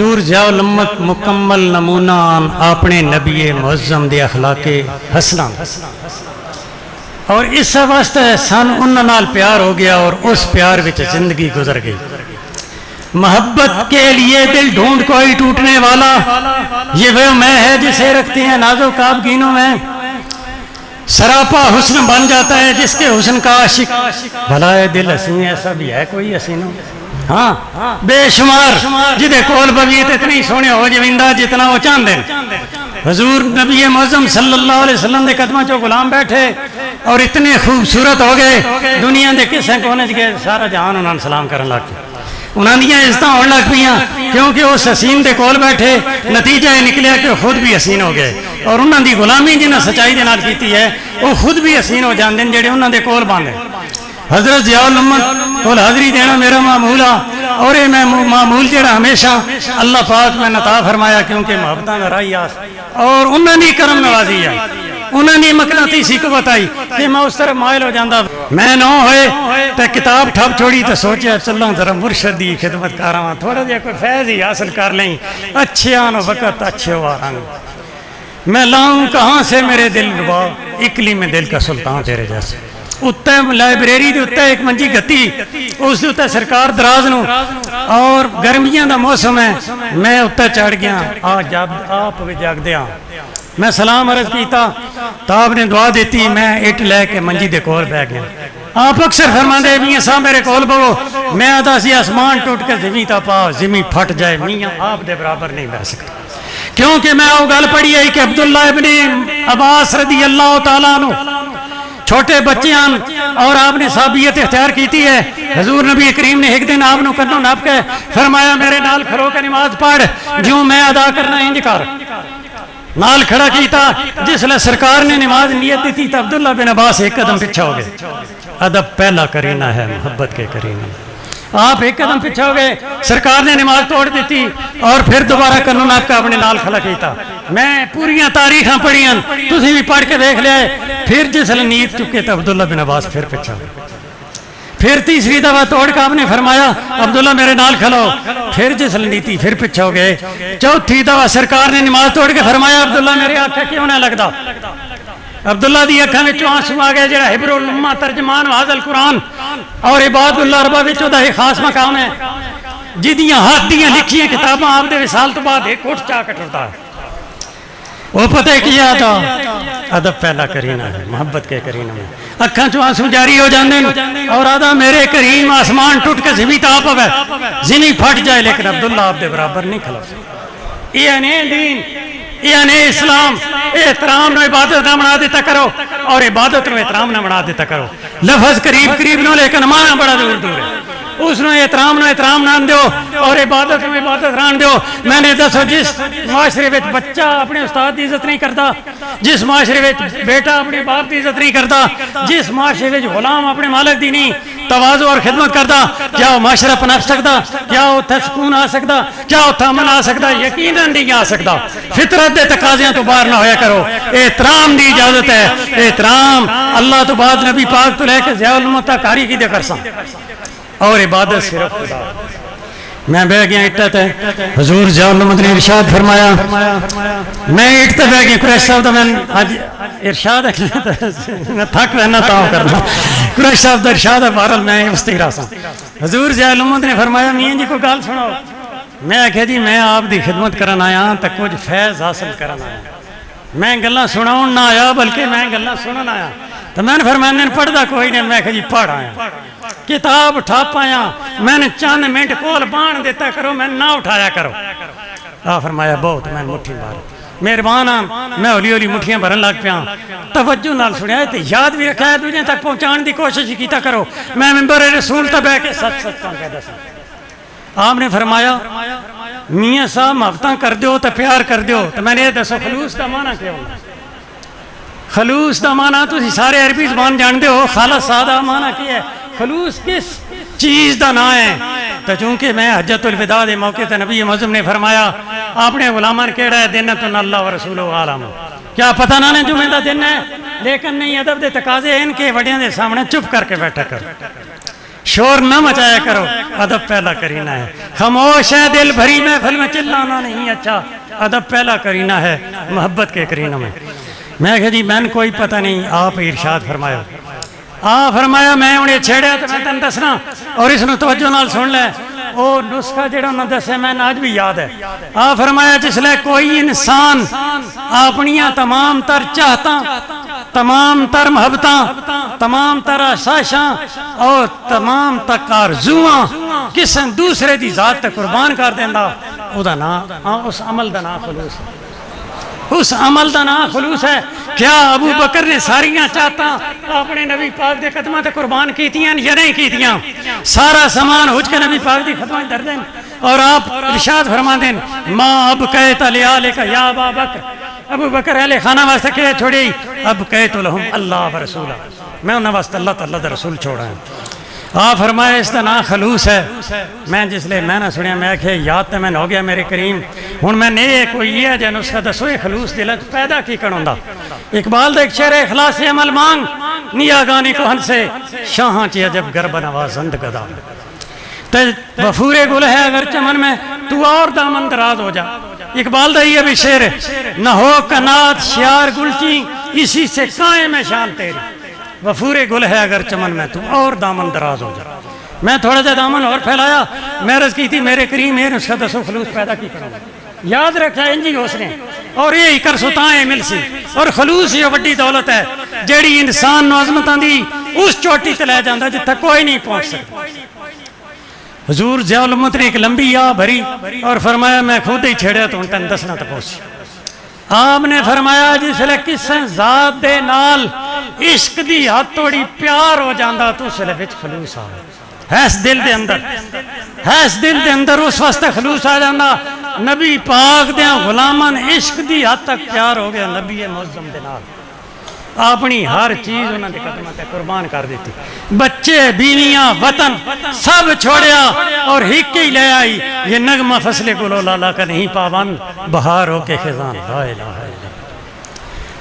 حضور ضیاء الامت مکمل نمونہ اپنے نبی معظم دے اخلاق حسنہ اور اس واسطے سن انہاں نال پیار ہو گیا اور اس پیار وچ زندگی گزر گئی. محبت کے لیے دل ڈھونڈ کوئی ٹوٹنے والا، یہ وہ میں ہے جسے رکھتے ہیں نازک آبگینوں میں. سراپا حسن بن جاتا ہے جس کے حسن کا عاشق. بھلا ہے دل حسین ایسا بھی ہے کوئی حسینوں؟ ہاں بے شمار جدے کول بویت اتنی سونے ہو جوندہ جتنا وہ چاند ہیں. حضور نبی معظم صلی اللہ علیہ وسلم دے قدمہ چو غلام بیٹھے اور اتنے خوبصورت ہو گئے، دنیا دے کسے کونے گئے سارا جہان انہوں نے سلام کرن لگ پیا. انہوں نے عزتاں ہونے لگ پیاں کیونکہ اس حسین دے کول بیٹھے. نتیجہ یہ نکلیا کہ خود بھی حسین ہو گئے اور انہوں دی غلامی جنہیں سچائی دے نال کیتی ہے وہ خود بھی حسین ہو جاندے ہیں جڑے انہوں دے کول باندھے. حضرت ضیاء الامت کول حاضری دینا میرا معمول اور یہ میں معمول جڑا ہمیشہ اللہ پاک میں نتا فرمایا کیونکہ محبتاں دا راہی آس اور انہوں نے کرم نوازی ہے. انہوں نے مقناطیسی کو بتائی کہ میں اس طرح مائل ہو جاندہ. میں نو ہوئے تو کتاب ٹھپ چھوڑی تو سوچیا چلوں ذرا مرشد دی خدمت کر رہا ہوں، تھوڑا جہا کوئی فیض ہی حاصل کر لیں. اچھے آن وقت اچھے وارن میں لاؤں کہاں سے میرے دل ربا، اکلی میں دل کا سلطان تیرے جیسے. اتنے لائبریری دے اتنے ایک منجی گتی اس دے اتنے سرکار دراز نو اور گرمیاں دا موسم ہے. میں اتنے چڑھ گیا آپ بھی جاگ دیا. میں سلام عرض کیتا تو آپ نے دعا دیتی. میں اٹ لے کے منجی دے کول بہ گیا. آپ اکثر فرماندے میاں صاحب میرے کول بہو. میں آتا سی آسمان ٹوٹ کے زمین تا پا زمین پھٹ جائے میاں آپ دے برابر نہیں بہ سکتا کیونکہ میں وہ گل پڑھی ہے کہ عبداللہ ابن عباس رضی اللہ تعالیٰ عنہ چھوٹے بچے ہیں اور آپ نے صحابیت اختیار کیتی ہے. حضور نبی کریم نے ایک دن آپ نے کنوں ناپ کے فرمایا میرے نال کھڑو کے نماز پڑھ جو میں ادا کرنا انج کر. نال کھڑا کیتا. جس لئے سرکار نے نماز نیت دیتی تو عبداللہ بن عباس ایک قدم پیچھے ہو گئے. ادب پہلا کرینہ ہے محبت کے کرینہ. آپ ایک قدم پیچھے ہو گئے. سرکار نے نماز توڑ دیتی اور پھر دوبارہ قانون آپ کا اپنے نال کھڑا کیتا. میں پوریاں تاریخاں پڑھیاں تسی بھی پڑھ کے دیکھ لیا ہے. پھر جس لئے نیت چکے تو عبداللہ بن عباس پھر پیچھے ہو گئے. پھر تیسری دفعہ توڑ کے آپ نے فرمایا عبداللہ میرے نال کھلو. پھر جس نیتی پھر پیچھے ہو گئے. چوتھی دفعہ سرکار نے نماز توڑ کے فرمایا عبداللہ میرے آنکھیں کیوں نہ لگدا. عبداللہ دی اکھاں وچوں آنسو آ گئے. جڑا حبر الامہ ترجمان واضح القرآن اور عباد اللہ ربا وچوں دا ایک خاص مقام ہے جدیاں ہاتھ دیاں لکھیاں کتاباں آپ دے وصال تو بعد ایک اٹھ چا کٹتا ہے. وہ پتہ کیا تھا ادب پہلا کرینہ ہے محبت کے کرینہ میں. اکھاں چوں آنسو جاری ہو جاندے اور آدھا میرے کریم آسمان ٹوٹ کے زمین تاپ ہوئے زمین پھٹ جائے لیکن عبداللہ آپ دے برابر نہیں کھلا. یہ انے دین یہ انے اسلام. احترام نو عبادت نہ بنا دیتا کرو اور عبادت نو احترام نہ بنا دیتا کرو. لفظ قریب قریب نو لیکن مانا بڑا دور دور ہے. اس نے احترام نہ دیو اور عبادت نو عبادت ران دیو. میں نے دسو جس معاشرے وچ بچہ اپنے استاد دی عزت نہیں کرتا، جس معاشرے وچ بیٹا اپنے باپ دی عزت نہیں کرتا، جس معاشرے وچ غلام اپنے مالک دی نہیں تواضع اور خدمت کرتا، کیا وہ معاشرہ پنپ سکتا؟ کیا اتھے سکون آ سکتا؟ کیا اتھے امن آ سکتا؟ یقیناً نہیں آ سکتا. فطرت دے تقاضیاں تو باہر نہ ہویا کرو. احترام دی اجازت ہے. احترام اللہ تو بعد نبی پاک تو لے کے ضیاء الامت تک کاری کی دے کرساں اور عبادت صرف خدا. میں بہ گیا اٹھا تے حضور ضیاء الامت نے ارشاد فرمایا. میں اٹھتے بہ گیا قریش صاحب دا میں ارشاد میں تھک رہنا تاؤں کرنا قریش صاحب دا ارشاد ہے بہرحال میں وسطی راساں. حضور ضیاء الامت نے فرمایا میاں جی کو گال سنو. میں کہا جی میں آپ دی خدمت کرن آیا تو کچھ فیض حاصل کرن آیا. میں گلاں سناؤن نہ آیا بلکہ میں گلاں سنن آیا. تو میں نے فرمایا میں نے پڑھدا کوئی نہیں. میں کہا جی پڑھ آیا کتاب اٹھا پایا. میں نے چند منٹ کول بان دیتا کرو میں نہ اٹھایا کرو. فرمایا بہت میں مٹھی مار مہربان ہاں. میں ہولی ہولی مٹھیاں بھرن لگ پیا. توجہ نال سنیا تے یاد بھی رکھا ہے دوجے تک پہنچان دی کوشش کیتا کرو. میں منبر رسول تے بیٹھ کے سچ سچ کہہ دساں. آپ نے فرمایا میاں صاحب محبتاں کر دیو تے پیار کر دیو. تو میں نے دسو خلوص دا معنی کیا ہونا؟ خلوص دا معنی تسی سارے عربی زبان جان دے ہو. خالص سادہ معنی کیا ہے؟ خلوص کس چیز دا نام ہے؟ تو چونکہ میں حجت الوداع دے موقع تے نبی معظم نے فرمایا اپنے غلامان کیڑا ہے دنتن اللہ و رسول عالم. کیا پتہ نہ نے جمعہ دا دن ہے لیکن نہیں ادب دے تقاضے ان کے وڈیاں دے سامنے چپ کر کے بیٹھا کر. شور نہ مچایا کرو، ادب پہلا کرینہ ہے. خاموش ہے دل بھری محفل میں چلانا نہیں اچھا، ادب پہلا کرینہ ہے محبت کے کرینہ میں. میں کہا جی میں کوئی پتہ نہیں، آپ ارشاد فرمایا. آپ فرمایا میں انہیں چھیڑیا تو میں تن دسنا اور اس نے توجہ نال سن لے. وہ نسخہ جڑا انہوں نے دسے میں آج بھی یاد ہے. آپ فرمایا جس لئے کوئی انسان اپنیاں تمام تر چاہتا، تمام تر محبتاں، تمام تر آسائشاں اور تمام تک آرزواں کسی دوسرے دی ذات تے قربان کر دیندا، او دا نام اس عمل دا نام خلوص ہے. اس عمل دا نام خلوص ہے. کیا ابو بکر نے ساریاں چاہتا اپنے نبی پاک دے قدمہ تے قربان کیتیاں یا نہیں کیتیاں؟ سارا سامان حج کے نبی پاک دی خدمت در دیں اور آپ ارشاد فرما دیں ما اب کہتا لیالے کا یا ابا بکر، ابو بکر اہل خانہ واسطے کہ چھوڑی اب کہتو لہم اللہ و رسولہ، میں انہوں واسطے اللہ تعالیٰ دا رسول چھوڑا ہے. آپ فرمائے اس دا نام خلوص ہے. میں جس لئے میں نہ سنیا میں کہ یاد تے میں ہو گیا میرے کریم ہن میں نے کوئی یہ جن اس کا دسوئے خلوص دلت پیدا کی کرنوں. اقبال دا ایک شعر ہے اخلاص عمل مانگ نیا گانی کو ہن سے شاہاں چیا جب گرب نوازند گدا. وفور گل ہے اگر چمن میں تو اور دامن دراز ہو جا. اقبال دا یہ بھی شعر ہے نہ ہو کنات شیار گلچی اسی سے قائم ہے شان تیری. وفور گل ہے اگر چمن میں تو اور دامن دراز ہو جا. میں تھوڑا جا دامن اور پھیلایا، میں عرض کی تھی میرے کریم ہے اس کا دسو خلوص پیدا کی کروں. یاد رکھا انجی اس نے اور یہ کر ستائیں مل سی. اور خلوص یہ بڑی دولت ہے جیڑی انسان نو عظمتاں دی اس چوٹی تے لے جاندا جتھے کوئی نہیں پہنچ سکتا. حضور ضیاء الامت نے ایک لمبی یا بھری اور فرمایا میں خود ہی چھیڑیا تو انٹن دسنا تپوسی. آپ نے فرمایا جس لئے کس ذات دے نال عشق دی ہاتھ توڑی پیار ہو جاندہ تو اس لئے وچ خلوص آ ہے دل دے اندر، ہے دل دے اندر اس واسطے خلوص آ جاندہ. نبی پاک دیاں غلامان عشق دی حد تک پیار ہو گیا نبی معظم دے نال. اپنی ہر چیز انہوں نے قدمہ تے قربان کر دیتی، بچے بیویاں وطن سب چھوڑیا اور ہک ہی لے آئی. یہ نغمہ فصل گلو لالا کا نہیں پابند بہار ہو کے خزان لا الہ الا اللہ.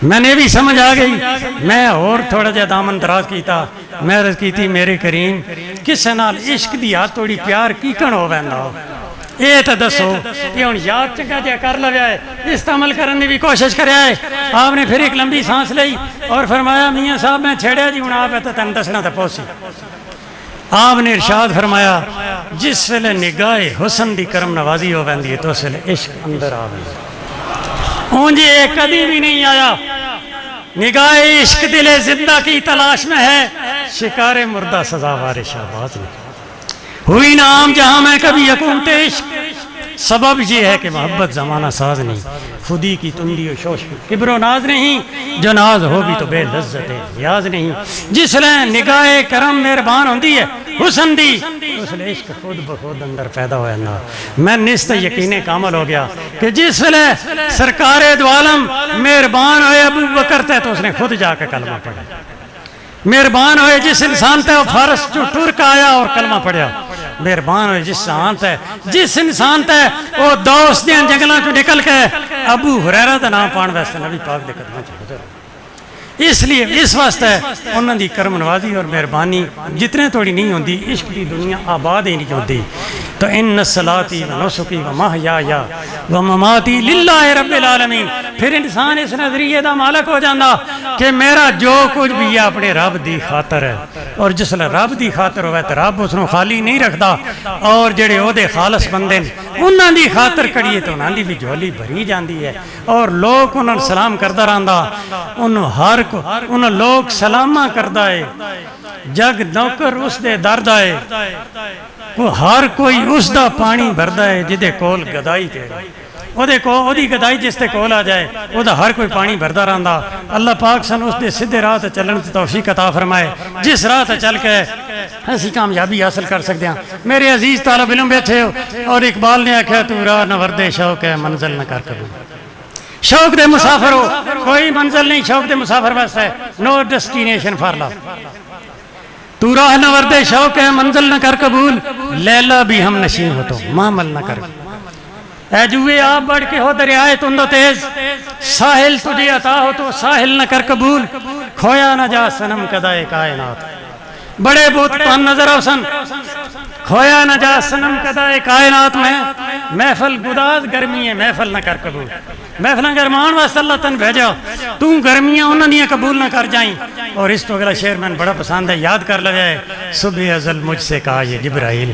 میں نے بھی سمجھ آ گئی. میں اور تھوڑا جا دامن دراز کیتا. میں عرض کی تھی میرے کریم کس نال عشق دی ہاتھ توڑی پیار کی کن ہو ویندا ہو یہ تو دسو. یہ ہوں یاد چنگا جا کر لیا ہے، اس عمل کرنے کی کوشش کریا ہے. آپ نے پھر ایک لمبی سانس لئی اور فرمایا میاں صاحب میں چھیڑیا جی ہوں آپ ہے تو تین دسنا تو پہنچی. آپ نے ارشاد فرمایا جس ویلے نگاہ حسن دی کرم نوازی ہو ویندی ہے تو اس ویلے عشق اندر آ ویندی. اونجی ایک کدی بھی نہیں آیا. نگاہ عشق دل زندہ کی تلاش میں ہے، شکار مردہ سزاوار شہباز نہیں ہوئی نام جہاں میں کبھی حکومت عشق. سبب یہ ہے کہ محبت زمانہ ساز نہیں، خودی کی تندی و شوش کبر و ناز نہیں، جو ناز ہوگی تو بے لذت نیاز نہیں. جس لئے نگاہ کرم مہربان ہوندی ہے حسن دی اس لئے عشق خود بخود اندر پیدا ہویا نا. میں نست یقین کامل ہو گیا کہ جس لئے سرکار دو عالم مہربان ہوئے ابو بکر تے تو اس نے خود جا کے کلمہ پڑھا. مہربان ہوئے جس انسان تے وہ فارس جو ٹرک آیا اور کلمہ پڑھا. مہربان ہوئے جس انسان تے وہ دوست دیاں جنگلاں کو نکل کے ابو حریرہ دا نام پان ویسے نبی پاک دے قدمہ چاہتے رہے. اس لیے اس واسطے انہوں دی کرم نوازی اور مہربانی جتنے توڑی نہیں ہوندی عشق دی دنیا آباد ہی نہیں ہوندی. تو ان صلاتی و نسکی و محیایا و مماتی للہ رب العالمین. پھر انسان اس نظریے دا مالک ہو جاندہ کہ میرا جو کچھ بھی ہے اپنے رب دی خاطر ہے. اور جس لئے رب دی خاطر ہوئے تو رب اس نے خالی نہیں رکھتا اور جڑے او دے خالص بندے انہاں دی خاطر کریے تو انہاں دی بھی جھولی بھری جاندی ہے. اور لوگ انہاں سلام کردہ راندہ انہاں لوگ سلامہ کردہ ہے. جگ نوکر اس دے درد آئے وہ ہر کوئی اس دا پانی بردہ ہے جدے کول گدائی تیرے. او دی گدائی جس تے کول آ جائے او دا ہر کوئی پانی بردہ راندہ. اللہ پاک سن اس دے سدھے راہ تے چلن تے توفیق عطا فرمائے. جس راہ تے چل کے ایسی کامیابی حاصل کر سکتے ہیں. میرے عزیز طالب علم بیٹھے ہو اور اقبال نے آکھا تو راہ نورد شوق ہے منزل نہ کر قبول. شوق دے مسافر ہو کوئی منزل نہیں، شوق دے مسافر بس ہے. نو ڈیسٹینیشن فار لو. تو راہ نورد شوق ہے منزل نہ کر قبول. لیلا بھی ہم نشین ہو تو معامل نہ کر. اے جوئے آپ بڑھ کے ہو دریائے تند و تیز، ساحل تجھے عطا ہو تو ساحل نہ کر قبول. کھویا نہ جا سنم قدائے کائنات. بڑے بت تو نظر آسن کھویا نہ جا سنم قدائے کائنات میں محفل گداز گرمی ہے محفل نہ کر قبول محفل گرمان واسطہ اللہ تن بھیجا تو گرمیاں انہوں نے قبول نہ کر جائیں اور اس تو اگلا شعر میں بڑا پسند ہے یاد کر لگے صبح ازل مجھ سے کہا یہ جبرائیل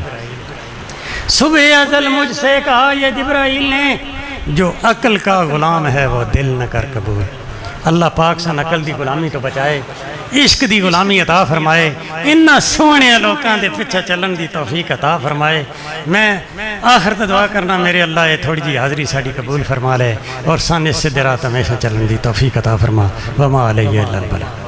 صبح ازل مجھ سے کہا یہ جبرائیل نے جو عقل کا غلام ہے وہ دل نہ کر قبول اللہ پاک سے عقل دی غلامی تو بچائے عشق دی غلامی عطا فرمائے انہاں سونے لوکاں دے پیچھے چلن دی توفیق عطا فرمائے میں آخر تے دعا کرنا میرے اللہ یہ تھوڑی جی حاضری ساڑی قبول فرما لے اور سانے سدھے رات ہمیشہ چلن دی توفیق عطا فرما وما علیہ الا البلاغ